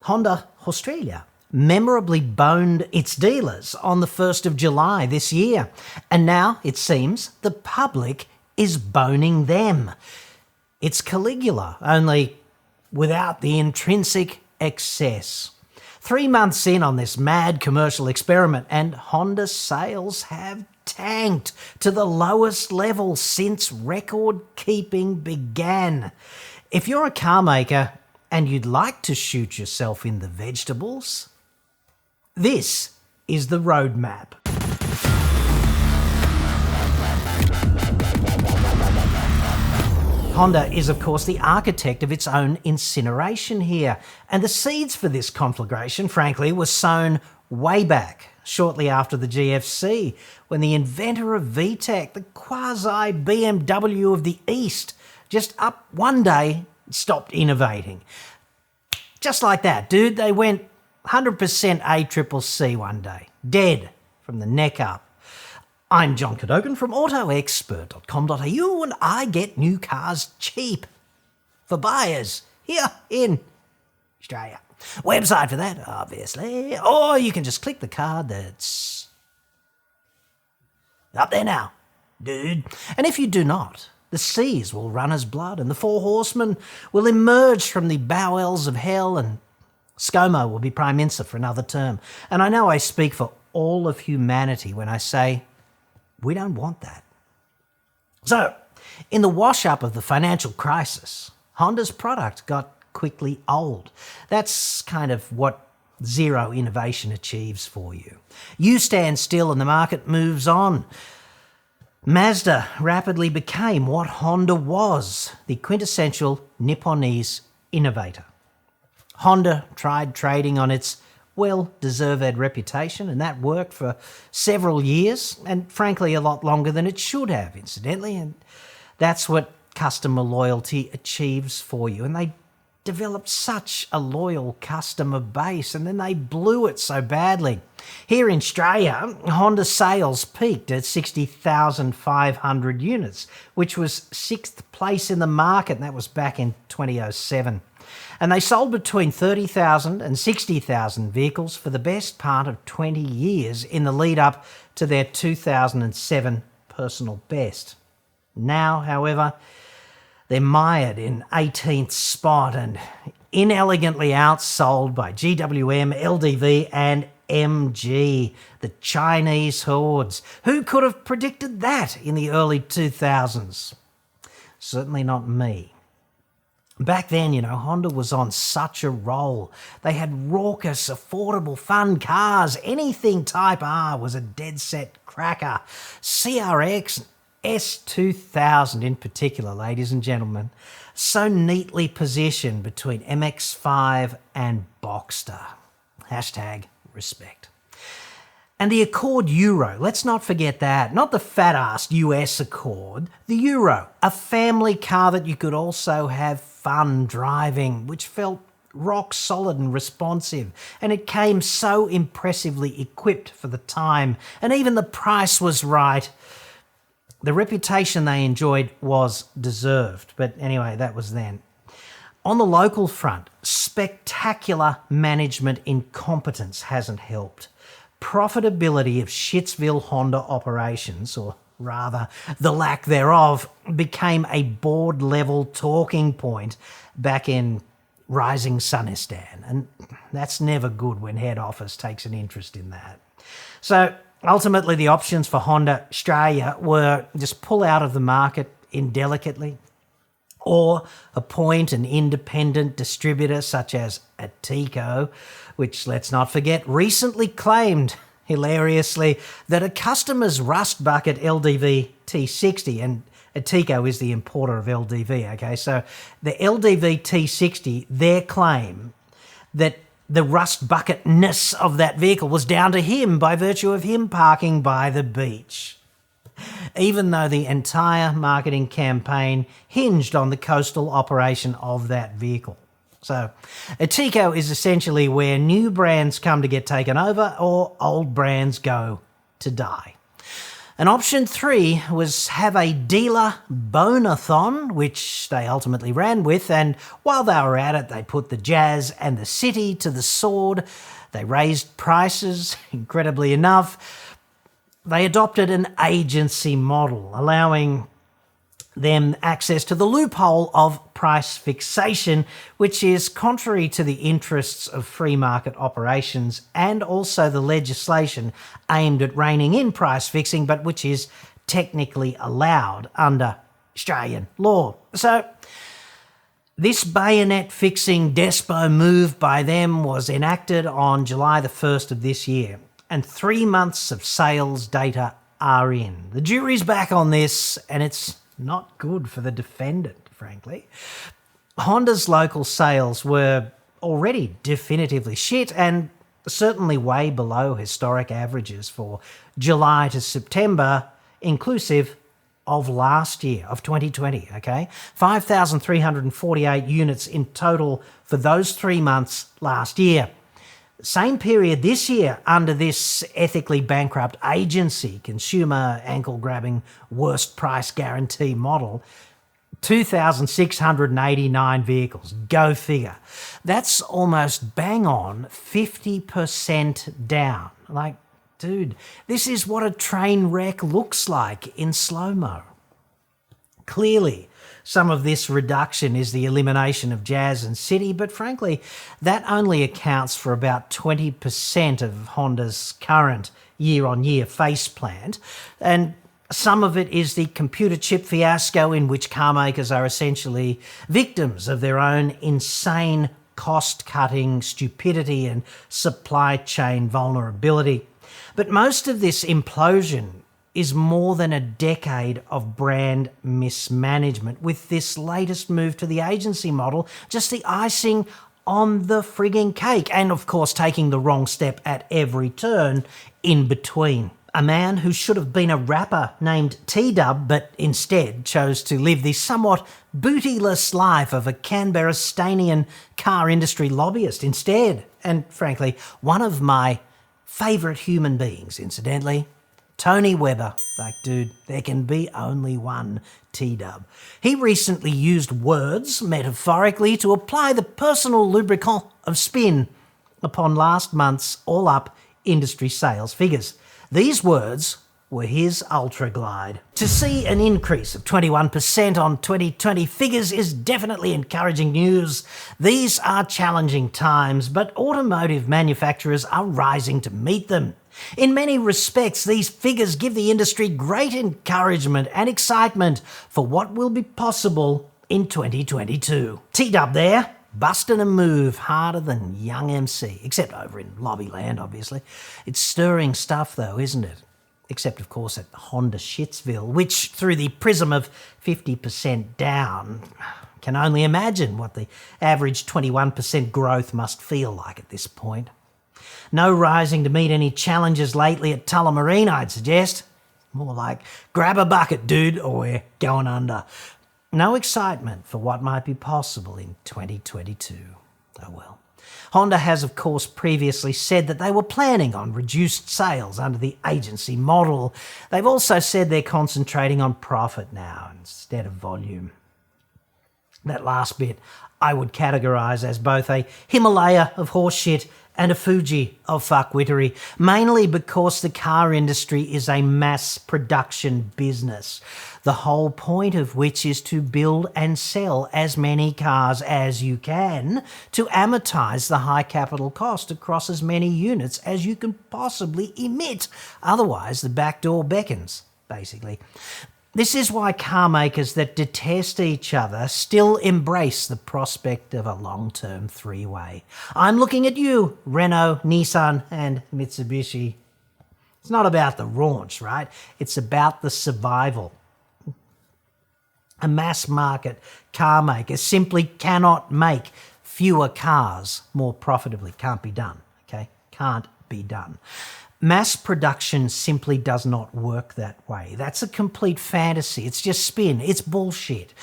Honda Australia memorably boned its dealers on the 1st of July this year, and now, it seems, the public is boning them. It's Caligula, only without the intrinsic excess. 3 months in on this mad commercial experiment, and Honda sales have tanked to the lowest level since record-keeping began. If you're a car maker and you'd like to shoot yourself in the vegetables, this is the roadmap. Honda is, of course, the architect of its own incineration here, and the seeds for this conflagration, frankly, were sown way back, shortly after the GFC, when the inventor of VTEC, the quasi-BMW of the East, just up one day stopped innovating. Just like that, dude, they went 100% ACCC one day, dead from the neck up. I'm John Cadogan from AutoExpert.com.au, and I get new cars cheap for buyers here in Australia. Website for that, obviously. Or you can just click the card that's up there now, dude. And if you do not, the seas will run as blood, and the 4 horsemen will emerge from the bowels of hell, and ScoMo will be Prime Minister for another term. And I know I speak for all of humanity when I say we don't want that. So, in the wash-up of the financial crisis, Honda's product got quickly old. That's kind of what zero innovation achieves for you. You stand still and the market moves on. Mazda rapidly became what Honda was, the quintessential Nipponese innovator. Honda tried trading on its well-deserved reputation, and that worked for several years, and frankly a lot longer than it should have, incidentally, and that's what customer loyalty achieves for you. And they developed such a loyal customer base, and then they blew it so badly. Here in Australia, Honda sales peaked at 60,500 units, which was 6th place in the market, and that was back in 2007. And they sold between 30,000 and 60,000 vehicles for the best part of 20 years in the lead up to their 2007 personal best. Now, however, they're mired in 18th spot and inelegantly outsold by GWM, LDV and MG, the Chinese hordes. Who could have predicted that in the early 2000s? Certainly not me. Back then, Honda was on such a roll. They had raucous, affordable, fun cars. Anything Type R was a dead-set cracker. CRX, S2000 in particular, ladies and gentlemen, so neatly positioned between MX-5 and Boxster. #respect. And the Accord Euro, let's not forget that. Not the fat-assed US Accord, the Euro, a family car that you could also have fun driving, which felt rock solid and responsive, and it came so impressively equipped for the time, and even the price was right. The reputation they enjoyed was deserved, but anyway, that was then. On the local front, spectacular management incompetence hasn't helped. Profitability of Shitsville Honda operations, or rather the lack thereof, became a board-level talking point back in rising Sunistan, and that's never good when head office takes an interest in that. So ultimately the options for Honda Australia were just pull out of the market indelicately, or appoint an independent distributor such as Atico, which, let's not forget, recently claimed, hilariously, that a customer's rust bucket LDV T60, and Atico is the importer of LDV, okay, so the LDV T60, their claim that the rust bucketness of that vehicle was down to him by virtue of him parking by the beach, even though the entire marketing campaign hinged on the coastal operation of that vehicle. So Atico is essentially where new brands come to get taken over or old brands go to die. And option 3 was have a dealer bonathon, which they ultimately ran with, and while they were at it, they put the Jazz and the City to the sword. They raised prices, incredibly enough. They adopted an agency model, allowing them access to the loophole of price fixation, which is contrary to the interests of free market operations and also the legislation aimed at reining in price fixing, but which is technically allowed under Australian law. So this bayonet fixing despo move by them was enacted on July the 1st of this year, and 3 months of sales data are in. The jury's back on this, and it's not good for the defendant, frankly. Honda's local sales were already definitively shit and certainly way below historic averages for July to September, inclusive of last year, of 2020, okay? 5,348 units in total for those 3 months last year. Same period this year under this ethically bankrupt agency, consumer ankle-grabbing worst price guarantee model, 2,689 vehicles. Go figure. That's almost bang on 50% down. Like, dude, this is what a train wreck looks like in slow-mo. Clearly, some of this reduction is the elimination of Jazz and City, but frankly, that only accounts for about 20% of Honda's current year-on-year face plant, and some of it is the computer chip fiasco in which car makers are essentially victims of their own insane cost-cutting stupidity and supply chain vulnerability. But most of this implosion is more than a decade of brand mismanagement, with this latest move to the agency model just the icing on the frigging cake, and of course taking the wrong step at every turn in between. A man who should have been a rapper named T-Dub, but instead chose to live the somewhat bootyless life of a Canberra-Stanian car industry lobbyist instead, and frankly, one of my favourite human beings, incidentally. Tony Webber. Like, dude, there can be only one T-Dub. He recently used words, metaphorically, to apply the personal lubricant of spin upon last month's all-up industry sales figures. These words were his Ultra Glide. To see an increase of 21% on 2020 figures is definitely encouraging news. These are challenging times, but automotive manufacturers are rising to meet them. In many respects, these figures give the industry great encouragement and excitement for what will be possible in 2022. T-Dub there, busting a move harder than young MC, except over in Lobbyland, obviously. It's stirring stuff, though, isn't it? Except, of course, at Honda Shitsville, which, through the prism of 50% down, can only imagine what the average 21% growth must feel like at this point. No rising to meet any challenges lately at Tullamarine, I'd suggest. More like, grab a bucket, dude, or we're going under. No excitement for what might be possible in 2022. Oh well. Honda has, of course, previously said that they were planning on reduced sales under the agency model. They've also said they're concentrating on profit now instead of volume. That last bit I would categorise as both a Himalaya of horseshit and a Fuji of fuckwittery, mainly because the car industry is a mass production business, the whole point of which is to build and sell as many cars as you can to amortise the high capital cost across as many units as you can possibly emit. Otherwise, the back door beckons, basically. This is why car makers that detest each other still embrace the prospect of a long-term three-way. I'm looking at you, Renault, Nissan and Mitsubishi. It's not about the raunch, right? It's about the survival. A mass-market car maker simply cannot make fewer cars more profitably. Can't be done, okay? Can't be done. Mass production simply does not work that way. That's a complete fantasy. It's just spin. It's bullshit.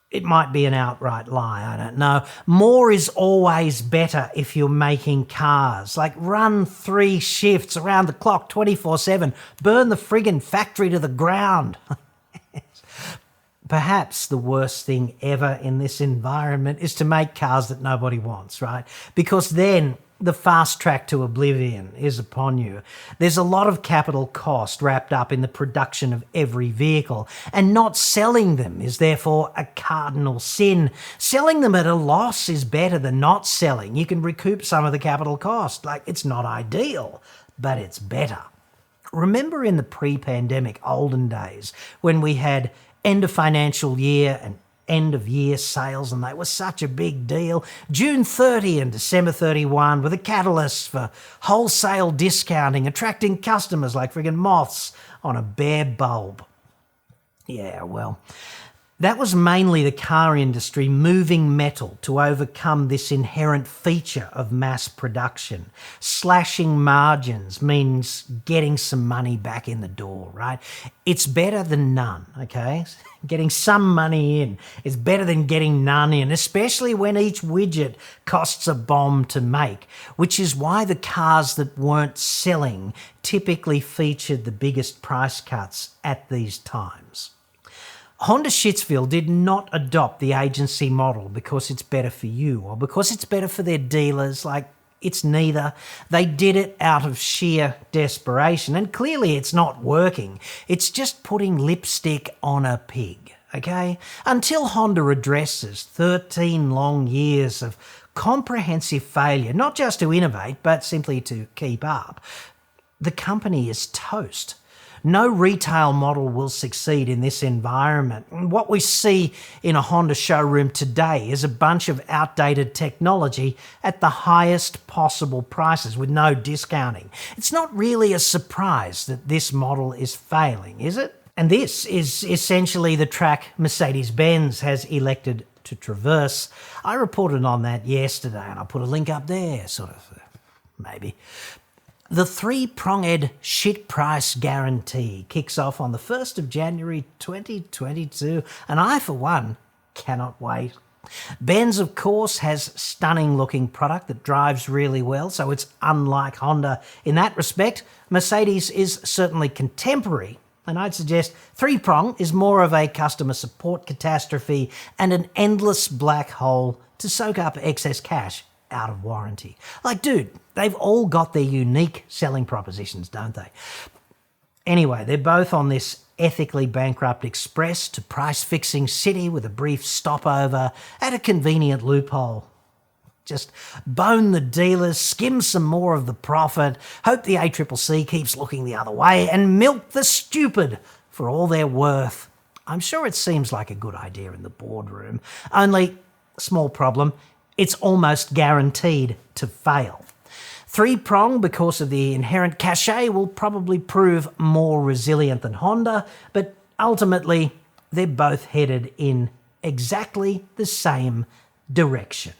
It might be an outright lie, I don't know. More is always better if you're making cars. Like, run 3 shifts around the clock 24/7. Burn the friggin' factory to the ground. Perhaps the worst thing ever in this environment is to make cars that nobody wants, right? Because then the fast track to oblivion is upon you. There's a lot of capital cost wrapped up in the production of every vehicle, and not selling them is therefore a cardinal sin. Selling them at a loss is better than not selling. You can recoup some of the capital cost. Like, it's not ideal, but it's better. Remember in the pre-pandemic olden days when we had end of financial year and end of year sales, and they were such a big deal. June 30 and December 31 were the catalysts for wholesale discounting, attracting customers like friggin' moths on a bare bulb. Yeah, well, that was mainly the car industry moving metal to overcome this inherent feature of mass production. Slashing margins means getting some money back in the door, right? It's better than none, okay? Getting some money in is better than getting none in, especially when each widget costs a bomb to make, which is why the cars that weren't selling typically featured the biggest price cuts at these times. Honda Shitsville did not adopt the agency model because it's better for you or because it's better for their dealers. Like, it's neither. They did it out of sheer desperation, and clearly it's not working. It's just putting lipstick on a pig, okay? Until Honda addresses 13 long years of comprehensive failure, not just to innovate, but simply to keep up, the company is toast. No retail model will succeed in this environment. What we see in a Honda showroom today is a bunch of outdated technology at the highest possible prices with no discounting. It's not really a surprise that this model is failing, is it? And this is essentially the track Mercedes-Benz has elected to traverse. I reported on that yesterday, and I'll put a link up there, sort of, maybe. The 3-pronged shit price guarantee kicks off on the 1st of January 2022, and I, for one, cannot wait. Benz, of course, has stunning-looking product that drives really well, so it's unlike Honda in that respect. Mercedes is certainly contemporary, and I'd suggest 3-prong is more of a customer support catastrophe and an endless black hole to soak up excess cash out of warranty. Like, dude, they've all got their unique selling propositions, don't they? Anyway, they're both on this ethically bankrupt express to price-fixing city with a brief stopover at a convenient loophole. Just bone the dealers, skim some more of the profit, hope the ACCC keeps looking the other way, and milk the stupid for all they're worth. I'm sure it seems like a good idea in the boardroom. Only, small problem, it's almost guaranteed to fail. 3-prong, because of the inherent cachet, will probably prove more resilient than Honda, but ultimately they're both headed in exactly the same direction.